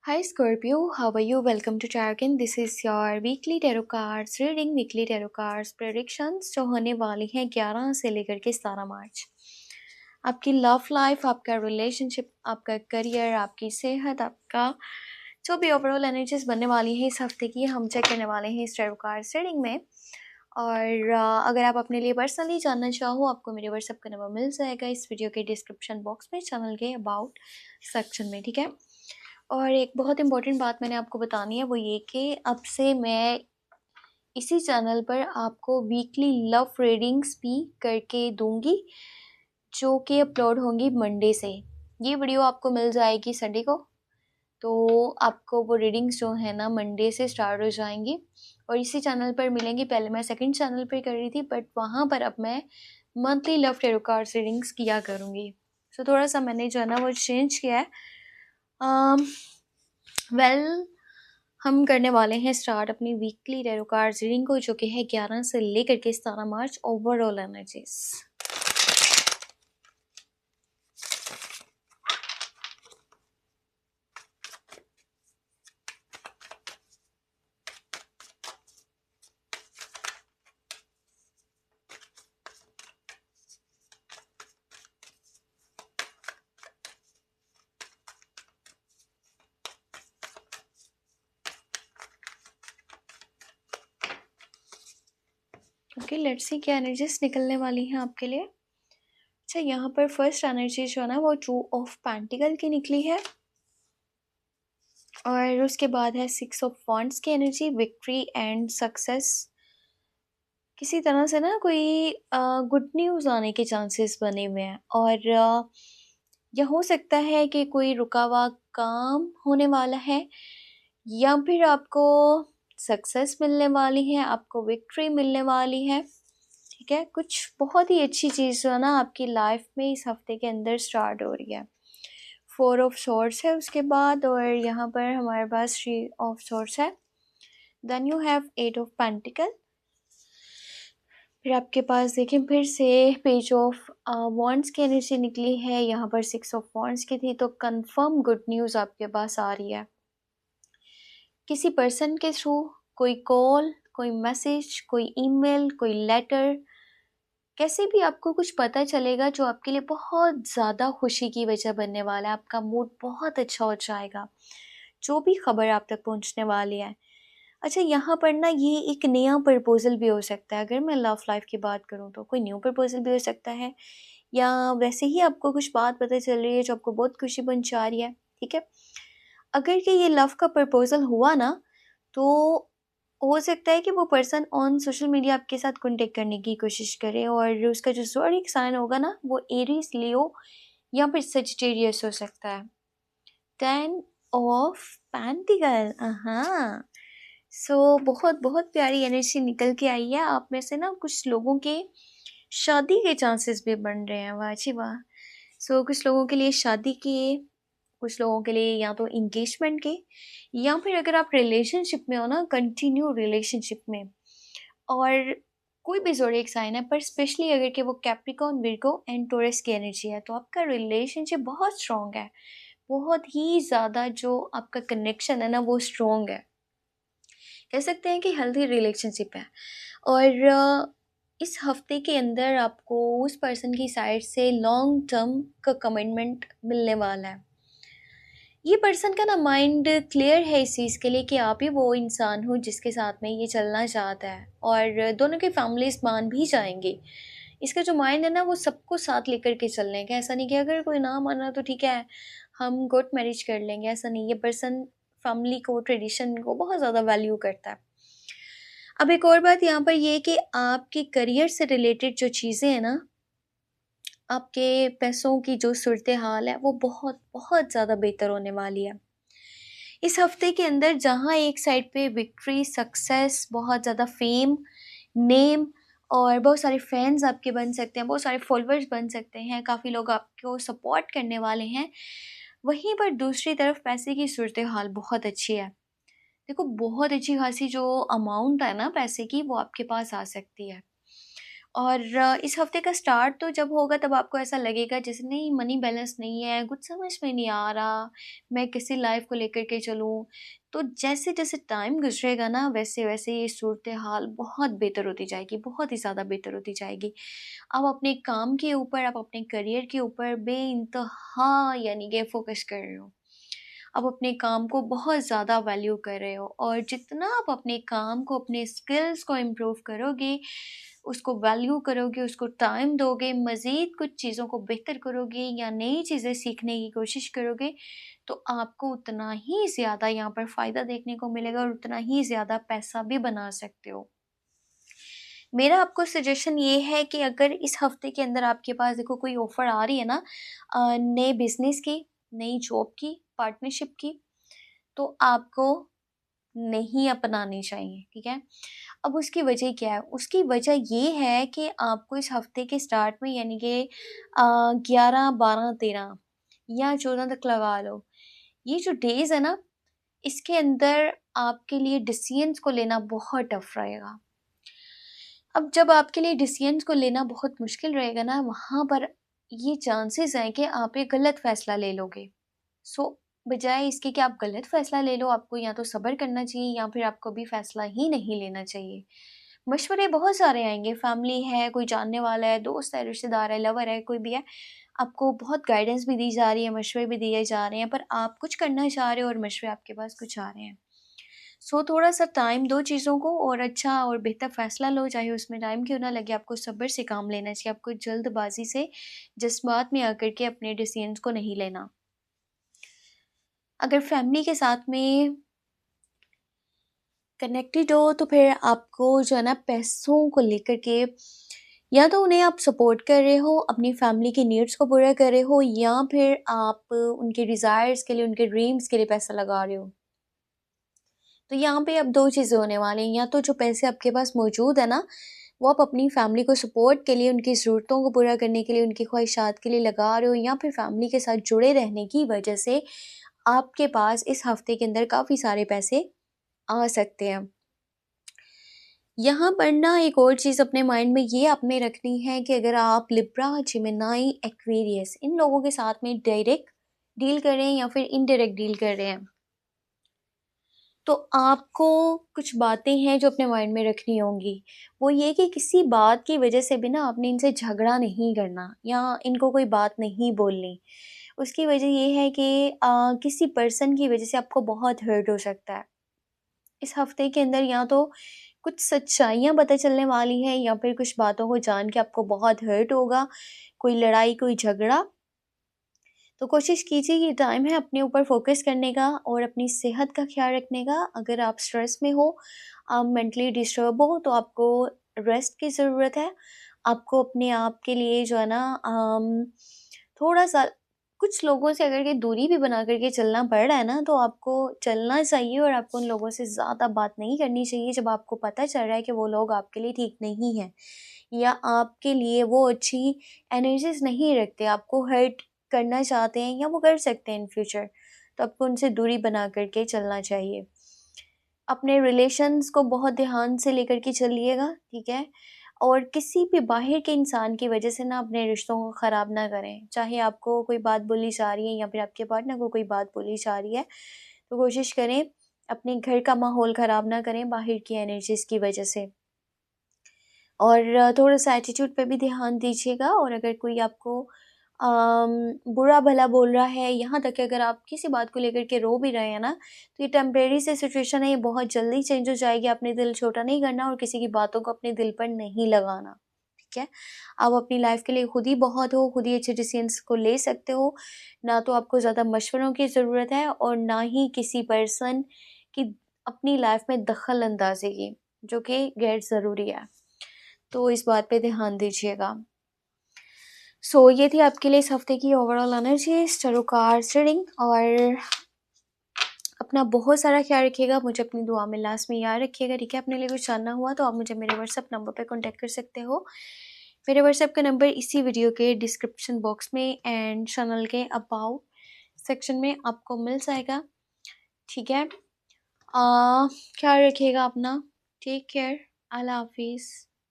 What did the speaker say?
Hi Scorpio, how are you? Welcome to Tarot. This is your weekly tarot cards reading, weekly tarot cards predictions जो होने वाली हैं 11 से लेकर के 17 मार्च। आपकी लव लाइफ, आपका रिलेशनशिप, आपका करियर, आपकी सेहत, आपका जो भी ओवरऑल एनर्जीज बनने वाली हैं इस हफ्ते की हम चेक करने वाले हैं इस tarot cards रीडिंग में। और अगर आप अपने लिए पर्सनली जानना चाहो आपको मेरे व्हाट्सएप का नंबर मिल जाएगा इस वीडियो के डिस्क्रिप्शन बॉक्स में, चैनल के अबाउट सेक्शन में, ठीक है। और एक बहुत इम्पोर्टेंट बात मैंने आपको बतानी है वो ये कि अब से मैं इसी चैनल पर आपको वीकली लव रीडिंग्स भी करके दूंगी जो कि अपलोड होंगी मंडे से। ये वीडियो आपको मिल जाएगी संडे को, तो आपको वो रीडिंग्स जो है ना मंडे से स्टार्ट हो जाएंगी और इसी चैनल पर मिलेंगी। पहले मैं सेकंड चैनल पर कर रही थी बट वहाँ पर अब मैं monthly love tarot cards readings किया करूँगी। सो थोड़ा सा मैंने जो है ना वो चेंज किया है। वेल हम करने वाले हैं स्टार्ट अपनी वीकली टैरो कार्ड्स रीडिंग को जो कि है 11 से लेकर के 17 मार्च overall energies. Okay, let's see क्या एनर्जीज निकलने वाली हैं आपके लिए। अच्छा, यहाँ पर फर्स्ट एनर्जी जो है ना वो 2 ऑफ पेंटिकल की निकली है और उसके बाद है 6 ऑफ वॉन्ड्स की एनर्जी, विक्ट्री एंड सक्सेस। किसी तरह से ना कोई गुड न्यूज़ आने के चांसेस बने हुए हैं और यह हो सकता है कि कोई रुका हुआ काम होने वाला है या फिर आपको सक्सेस मिलने वाली है, आपको विक्ट्री मिलने वाली है, ठीक है। कुछ बहुत ही अच्छी चीज़ जो है ना आपकी लाइफ में इस हफ्ते के अंदर स्टार्ट हो रही है। 4 ऑफ सॉर्ड्स है उसके बाद और यहाँ पर हमारे पास 3 ऑफ सॉर्ड्स है। Then you have 8 of pentacles. फिर आपके पास देखें फिर से पेज ऑफ वॉन्ड्स की एनर्जी निकली है, यहाँ पर 6 ऑफ वॉन्ड्स की थी, तो कंफर्म गुड न्यूज़ आपके पास आ रही है। किसी पर्सन के थ्रू कोई कॉल, कोई मैसेज, कोई ईमेल, कोई लेटर, कैसे भी आपको कुछ पता चलेगा जो आपके लिए बहुत ज़्यादा खुशी की वजह बनने वाला है। आपका मूड बहुत अच्छा हो जाएगा जो भी खबर आप तक पहुंचने वाली है। अच्छा, यहाँ पर ना ये एक नया प्रपोज़ल भी हो सकता है। अगर मैं लव लाइफ की बात करूँ तो कोई न्यू प्रपोज़ल भी हो सकता है या वैसे ही आपको कुछ बात पता चल रही है जो आपको बहुत खुशी पहुंचा रही है, ठीक है। अगर कि ये लव का प्रपोज़ल हुआ ना तो हो सकता है कि वो पर्सन ऑन सोशल मीडिया आपके साथ कॉन्टेक्ट करने की कोशिश करे और उसका जो ज़ोडिएक साइन होगा ना वो एरीज, लियो या फिर सजिटेरियस हो सकता है। 10 ऑफ पेंटिकल, हाँ। सो बहुत बहुत प्यारी एनर्जी निकल के आई है। आप में से ना कुछ लोगों के शादी के चांसेस भी बन रहे हैं, वाह जी वाह। सो कुछ लोगों के लिए शादी के, कुछ लोगों के लिए या तो इंगेजमेंट के, या फिर अगर आप रिलेशनशिप में हो ना, कंटिन्यू रिलेशनशिप में, और कोई भी ज़ोडिएक साइन है पर स्पेशली अगर कि वो कैप्रिकॉर्न, विर्गो एंड टॉरस की एनर्जी है तो आपका रिलेशनशिप बहुत स्ट्रॉन्ग है। बहुत ही ज़्यादा जो आपका कनेक्शन है ना वो स्ट्रॉन्ग है, कह सकते हैं कि हेल्थी रिलेशनशिप है। और इस हफ्ते के अंदर आपको उस पर्सन की साइड से लॉन्ग टर्म का कमिटमेंट मिलने वाला है। ये पर्सन का ना माइंड क्लियर है इस चीज़ के लिए कि आप ही वो इंसान हो जिसके साथ में ये चलना चाहता है और दोनों की फैमिलीज मान भी जाएंगी। इसका जो माइंड है ना वो सबको साथ लेकर के चलने का, ऐसा नहीं कि अगर कोई ना माना तो ठीक है हम कोर्ट मैरिज कर लेंगे, ऐसा नहीं। ये पर्सन फैमिली को, ट्रेडिशन को बहुत ज़्यादा वैल्यू करता है। अब एक और बात यहाँ पर ये है कि आपके करियर से रिलेटेड जो चीज़ें हैं ना, आपके पैसों की जो सूरत हाल है वो बहुत बहुत ज़्यादा बेहतर होने वाली है इस हफ्ते के अंदर। जहाँ एक साइड पे विक्ट्री, सक्सेस, बहुत ज़्यादा फेम, नेम और बहुत सारे फैंस आपके बन सकते हैं, बहुत सारे फॉलोअर्स बन सकते हैं, काफ़ी लोग आपको सपोर्ट करने वाले हैं। वहीं पर दूसरी तरफ पैसे की सूरत हाल बहुत अच्छी है। देखो बहुत अच्छी खासी जो अमाउंट है ना पैसे की वो आपके पास आ सकती है और इस हफ्ते का स्टार्ट तो जब होगा तब आपको ऐसा लगेगा जैसे नहीं मनी बैलेंस नहीं है, कुछ समझ में नहीं आ रहा, मैं किसी लाइफ को लेकर के चलूँ। तो जैसे जैसे टाइम गुजरेगा ना वैसे वैसे ये सूरत हाल बहुत बेहतर होती जाएगी, बहुत ही ज़्यादा बेहतर होती जाएगी। आप अपने काम के ऊपर, आप अपने करियर के ऊपर बेइंतहा यानी कि फोकस कर रहे हो। आप अपने काम को बहुत ज़्यादा वैल्यू कर रहे हो, और जितना आप अपने काम को, अपने स्किल्स को इम्प्रूव करोगे, उसको वैल्यू करोगे, उसको टाइम दोगे, मज़ीद कुछ चीज़ों को बेहतर करोगे या नई चीज़ें सीखने की कोशिश करोगे, तो आपको उतना ही ज़्यादा यहाँ पर फ़ायदा देखने को मिलेगा और उतना ही ज़्यादा पैसा भी बना सकते हो। मेरा आपको सजेशन ये है कि अगर इस हफ्ते के अंदर आपके पास देखो कोई ऑफ़र आ रही है ना नए बिज़नेस की, नई जॉब की, पार्टनरशिप की, तो आपको नहीं अपनानी चाहिए, ठीक है? अब उसकी वजह क्या है? उसकी वजह ये है कि आपको इस हफ्ते के स्टार्ट में यानी कि 11, 12, 13 या 14 तक लगा लो। ये जो डेज़ है ना, इसके अंदर आपके लिए डिसीज़न्स को लेना बहुत टफ़ रहेगा। अब जब आपके लिए डिसीज़न्स को लेना बहुत मुश्किल रहेगा ना, वहाँ पर ये चांसेस हैं कि आप एक गलत फ़ैसला ले लोगे। सो बजाय इसके कि आप गलत फ़ैसला ले लो, आपको या तो सब्र करना चाहिए या फिर आपको अभी फ़ैसला ही नहीं लेना चाहिए। मशवरे बहुत सारे आएँगे, फैमिली है, कोई जानने वाला है, दोस्त है, रिश्तेदार है, लवर है, कोई भी है। आपको बहुत गाइडेंस भी दी जा रही है, मशवरे भी दिए जा रहे हैं, पर आप कुछ करना चाह रहे हो और मशवरे आपके पास कुछ आ रहे हैं। सो थोड़ा-सा टाइम दो चीज़ों को और अच्छा और बेहतर फ़ैसला लो, चाहे उसमें टाइम क्यों ना लगे, आपको सब्र से काम लेना चाहिए, आपको जल्दबाज़ी से, जज़्बात में आकर के अपने डिसीज़न्स को नहीं लेना। अगर फैमिली के साथ में कनेक्टेड हो तो फिर आपको जो है ना पैसों को लेकर के या तो उन्हें आप सपोर्ट कर रहे हो, अपनी फैमिली की नीड्स को पूरा कर रहे हो, या फिर आप उनके डिज़ायर्स के लिए, उनके ड्रीम्स के लिए पैसा लगा रहे हो। तो यहाँ पे अब 2 चीज़ें होने वाली हैं, या तो जो पैसे आपके पास मौजूद है ना, वो आप अपनी फैमिली को सपोर्ट के लिए, उनकी ज़रूरतों को पूरा करने के लिए, उनकी ख्वाहिशात के लिए लगा रहे हो, या फिर फैमिली के साथ जुड़े रहने की वजह से आपके पास इस हफ्ते के अंदर काफ़ी सारे पैसे आ सकते हैं। यहाँ पर ना एक और चीज़ अपने माइंड में ये आपने रखनी है कि अगर आप लिब्रा, जेमिनी, एक्वेरियस इन लोगों के साथ में डायरेक्ट डील कर रहे हैं या फिर इनडायरेक्ट डील कर रहे हैं, तो आपको कुछ बातें हैं जो अपने माइंड में रखनी होंगी। वो ये कि किसी बात की वजह से भी ना आपने इनसे झगड़ा नहीं करना या इनको कोई बात नहीं बोलनी। उसकी वजह ये है कि किसी पर्सन की वजह से आपको बहुत हर्ट हो सकता है। इस हफ्ते के अंदर या तो कुछ सच्चाइयाँ पता चलने वाली हैं या फिर कुछ बातों को जान के आपको बहुत हर्ट होगा, कोई लड़ाई, कोई झगड़ा। तो कोशिश कीजिए, ये टाइम है अपने ऊपर फ़ोकस करने का और अपनी सेहत का ख़्याल रखने का। अगर आप स्ट्रेस में हो, आप मेंटली डिस्टर्ब हो, तो आपको रेस्ट की ज़रूरत है। आपको अपने आप के लिए जो है ना थोड़ा-सा कुछ लोगों से अगर के दूरी भी बना कर के चलना पड़ रहा है ना, तो आपको चलना चाहिए और आपको उन लोगों से ज़्यादा बात नहीं करनी चाहिए जब आपको पता चल रहा है कि वो लोग आपके लिए ठीक नहीं हैं या आपके लिए वो अच्छी एनर्जीज़ नहीं रखते, आपको हर्ट करना चाहते हैं या वो कर सकते हैं इन फ्यूचर, तो आपको उनसे दूरी बना कर के चलना चाहिए। अपने रिलेशंस को बहुत ध्यान से लेकर के चलिएगा, ठीक है? और किसी भी बाहर के इंसान की वजह से ना अपने रिश्तों को ख़राब ना करें। चाहे आपको कोई बात बोली जा रही है या फिर आपके पार्टनर को कोई बात बोली जा रही है, तो कोशिश करें अपने घर का माहौल ख़राब ना करें बाहर की एनर्जीज़ की वजह से। और थोड़ा-सा एटीट्यूड पे भी ध्यान दीजिएगा, और अगर कोई आपको बुरा-भला बोल रहा है, यहाँ तक कि अगर आप किसी बात को लेकर के रो भी रहे हैं ना, तो ये टेम्परेरी सी सिचुएशन है, ये बहुत जल्दी चेंज हो जाएगी। आपने दिल छोटा नहीं करना और किसी की बातों को अपने दिल पर नहीं लगाना, ठीक है? आप अपनी लाइफ़ के लिए खुद ही बहुत हो, खुद ही अच्छे डिसीज़न्स को ले सकते हो। ना तो आपको ज़्यादा मशवरों की ज़रूरत है और ना ही किसी पर्सन की अपनी लाइफ़ में दखल अंदाज़ी की, जो कि गैर ज़रूरी है। तो इस बात पे ध्यान दीजिएगा। सो ये थी आपके लिए इस हफ्ते की overall energy, tarot cards reading, और अपना बहुत सारा ख्याल रखिएगा। मुझे अपनी दुआ में लास्ट में याद रखिएगा, ठीक है? अपने लिए कुछ जानना हुआ तो आप मुझे मेरे व्हाट्सएप नंबर पे कॉन्टैक्ट कर सकते हो। मेरे व्हाट्सएप का नंबर इसी वीडियो के डिस्क्रिप्शन बॉक्स में एंड चैनल के अबाउट सेक्शन में आपको मिल जाएगा, ठीक है? ख्याल रखिएगा अपना। Take care. अल्लाह हाफिज़।